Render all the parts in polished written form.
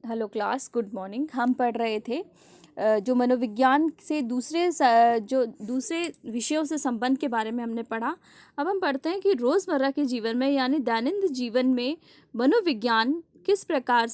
Hello class, good morning. हम पढ़ रहे थे जो मनोविज्ञान से जो दूसरे विषयों से संबंध के बारे में हमने पढ़ा। अब हम पढ़ते हैं कि रोज़मर्रा के जीवन में यानी दैनंदिन जीवन में मनोविज्ञान किस प्रकार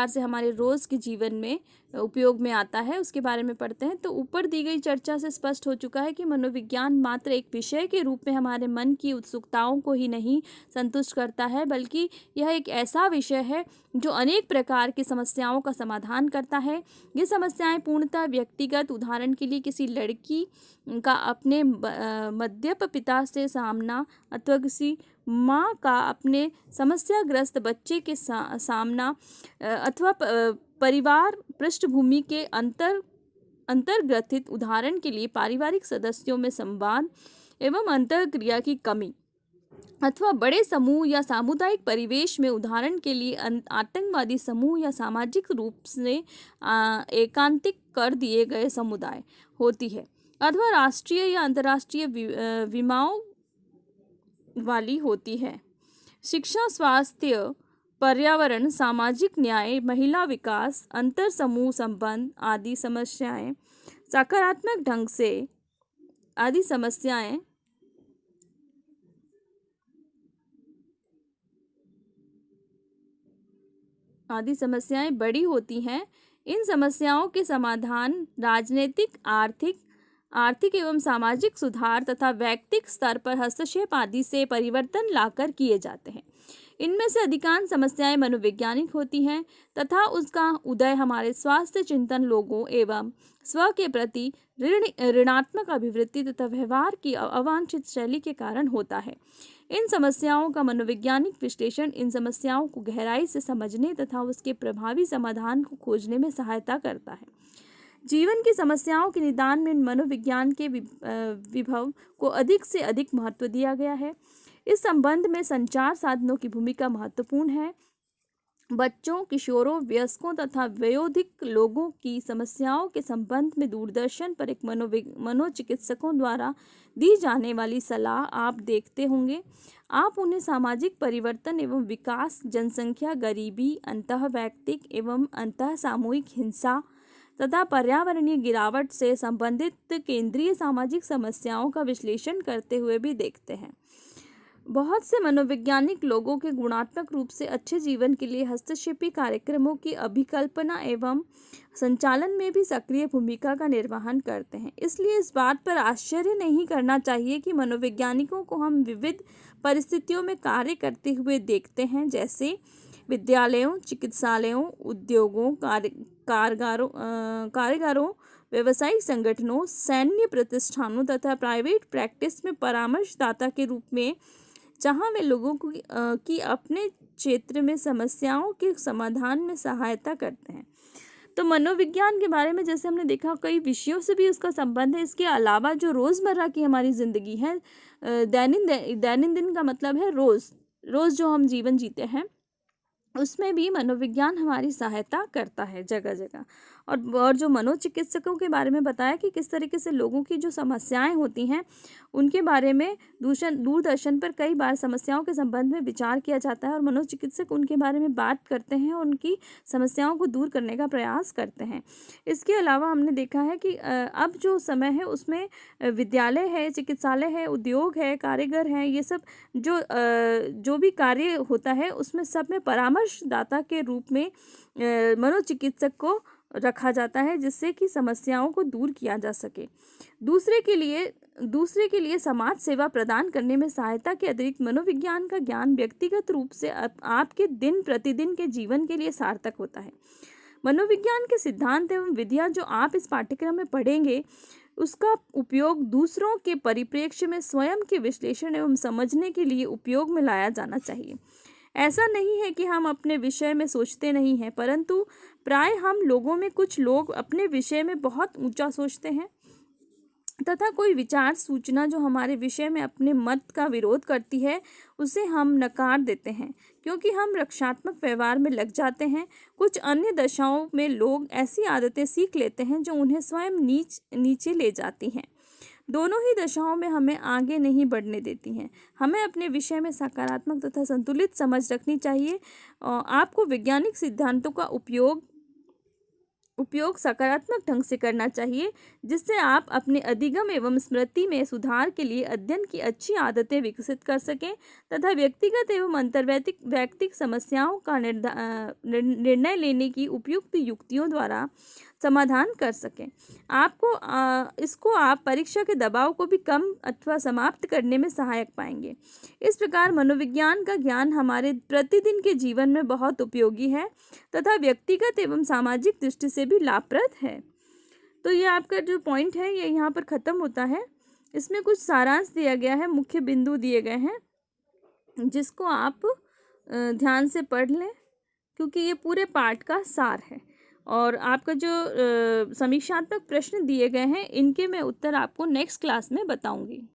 से हमारे रोज़ के जीवन में उपयोग में आता है, उसके बारे में पढ़ते हैं। तो ऊपर दी गई चर्चा से स्पष्ट हो चुका है कि मनोविज्ञान मात्र एक विषय के रूप में हमारे मन की उत्सुकताओं को ही नहीं संतुष्ट करता है, बल्कि यह एक ऐसा विषय है जो अनेक प्रकार की समस्याओं का समाधान करता है। ये समस्याएं पूर्णतः व्यक्तिगत, उदाहरण के लिए किसी लड़की का अपने मद्यप पिता से सामना अथवा किसी माँ का अपने समस्याग्रस्त बच्चे के सामना अथवा परिवार पृष्ठभूमि के अंतर्ग्रथित, उदाहरण के लिए पारिवारिक सदस्यों में संवाद एवं अंतःक्रिया की कमी, अथवा बड़े समूह या सामुदायिक परिवेश में, उदाहरण के लिए आतंकवादी समूह या सामाजिक रूप से एकांतिक कर दिए गए समुदाय होती है, अथवा राष्ट्रीय या अंतर्राष्ट्रीय विमाओं वाली होती है। शिक्षा, स्वास्थ्य, पर्यावरण, सामाजिक न्याय, महिला विकास, अंतर समूह संबंध आदि समस्याएं सकारात्मक ढंग से आदि समस्याएं बड़ी होती हैं। इन समस्याओं के समाधान राजनीतिक, आर्थिक एवं सामाजिक सुधार तथा वैयक्तिक स्तर पर हस्तक्षेप आदि से परिवर्तन लाकर किए जाते हैं। इनमें से अधिकांश समस्याएं मनोवैज्ञानिक होती हैं तथा उसका उदय हमारे स्वास्थ्य चिंतन, लोगों एवं स्व के प्रति ऋणात्मक अभिवृत्ति तथा व्यवहार की अवांछित शैली के कारण होता है। इन समस्याओं का मनोवैज्ञानिक विश्लेषण इन समस्याओं को गहराई से समझने तथा उसके प्रभावी समाधान को खोजने में सहायता करता है। जीवन की समस्याओं के निदान में मनोविज्ञान के विभव को अधिक से अधिक महत्व दिया गया है। इस संबंध में संचार साधनों की भूमिका महत्वपूर्ण है। बच्चों, किशोरों, वयस्कों तथा वयोधिक लोगों की समस्याओं के संबंध में दूरदर्शन पर एक मनोचिकित्सकों द्वारा दी जाने वाली सलाह आप देखते होंगे। आप उन्हें सामाजिक परिवर्तन एवं विकास, जनसंख्या, गरीबी, अंतःवैयक्तिक एवं अंतः सामूहिक हिंसा तथा पर्यावरणीय गिरावट से संबंधित केंद्रीय सामाजिक समस्याओं का विश्लेषण करते हुए भी देखते हैं। बहुत से मनोवैज्ञानिक लोगों के गुणात्मक रूप से अच्छे जीवन के लिए हस्तक्षेपी कार्यक्रमों की अभिकल्पना एवं संचालन में भी सक्रिय भूमिका का निर्वहन करते हैं। इसलिए इस बात पर आश्चर्य नहीं करना चाहिए कि मनोवैज्ञानिकों को हम विविध परिस्थितियों में कार्य करते हुए देखते हैं, जैसे विद्यालयों, चिकित्सालयों, उद्योगों, कारागारों, व्यवसायिक संगठनों, सैन्य प्रतिष्ठानों तथा प्राइवेट प्रैक्टिस में परामर्शदाता के रूप में, जहां वे लोगों की अपने क्षेत्र में समस्याओं के समाधान में सहायता करते हैं। तो मनोविज्ञान के बारे में जैसे हमने देखा, कई विषयों से भी उसका संबंध है। इसके अलावा जो रोज़मर्रा की हमारी ज़िंदगी है, दैनंदिन का मतलब है रोज़ जो हम जीवन जीते हैं, उसमें भी मनोविज्ञान हमारी सहायता करता है जगह जगह। और जो मनोचिकित्सकों के बारे में बताया कि किस तरीके से लोगों की जो समस्याएं होती हैं उनके बारे में दूरदर्शन पर कई बार समस्याओं के संबंध में विचार किया जाता है और मनोचिकित्सक उनके बारे में बात करते हैं और उनकी समस्याओं को दूर करने का प्रयास करते हैं। इसके अलावा हमने देखा है कि अब जो समय है उसमें विद्यालय है, चिकित्सालय है, उद्योग है, कारीगर हैं, ये सब जो भी कार्य होता है उसमें सब में परामर्शदाता के रूप में मनोचिकित्सक को रखा जाता है, जिससे कि समस्याओं को दूर किया जा सके। दूसरे के लिए समाज सेवा प्रदान करने में सहायता के अतिरिक्त मनोविज्ञान का ज्ञान व्यक्तिगत रूप से आपके दिन प्रतिदिन के जीवन के लिए सार्थक होता है। मनोविज्ञान के सिद्धांत एवं विधियां जो आप इस पाठ्यक्रम में पढ़ेंगे, उसका उपयोग दूसरों के परिप्रेक्ष्य में स्वयं के विश्लेषण एवं समझने के लिए उपयोग में लाया जाना चाहिए। ऐसा नहीं है कि हम अपने विषय में सोचते नहीं हैं, परंतु प्राय हम लोगों में कुछ लोग अपने विषय में बहुत ऊंचा सोचते हैं तथा कोई विचार सूचना जो हमारे विषय में अपने मत का विरोध करती है उसे हम नकार देते हैं, क्योंकि हम रक्षात्मक व्यवहार में लग जाते हैं। कुछ अन्य दशाओं में लोग ऐसी आदतें सीख लेते हैं जो उन्हें स्वयं नीचे ले जाती हैं। दोनों ही दशाओं में हमें आगे नहीं बढ़ने देती हैं। हमें अपने विषय में सकारात्मक तथा संतुलित समझ रखनी चाहिए। आपको वैज्ञानिक सिद्धांतों का उपयोग सकारात्मक ढंग से करना चाहिए, जिससे आप अपने अधिगम एवं स्मृति में सुधार के लिए अध्ययन की अच्छी आदतें विकसित कर सकें तथा व्यक्तिगत एवं वैयक्तिक समस्याओं का निर्णय लेने की उपयुक्त युक्तियों द्वारा समाधान कर सकें। इसको आप परीक्षा के दबाव को भी कम अथवा समाप्त करने में सहायक पाएंगे। इस प्रकार मनोविज्ञान का ज्ञान हमारे प्रतिदिन के जीवन में बहुत उपयोगी है तथा व्यक्तिगत एवं सामाजिक दृष्टि से भी लाभप्रद है। तो ये आपका जो पॉइंट है ये यहाँ पर ख़त्म होता है। इसमें कुछ सारांश दिया गया है, मुख्य बिंदु दिए गए हैं, जिसको आप ध्यान से पढ़ लें, क्योंकि ये पूरे पाठ का सार है। और आपका जो समीक्षात्मक प्रश्न दिए गए हैं, इनके मैं उत्तर आपको नेक्स्ट क्लास में बताऊंगी।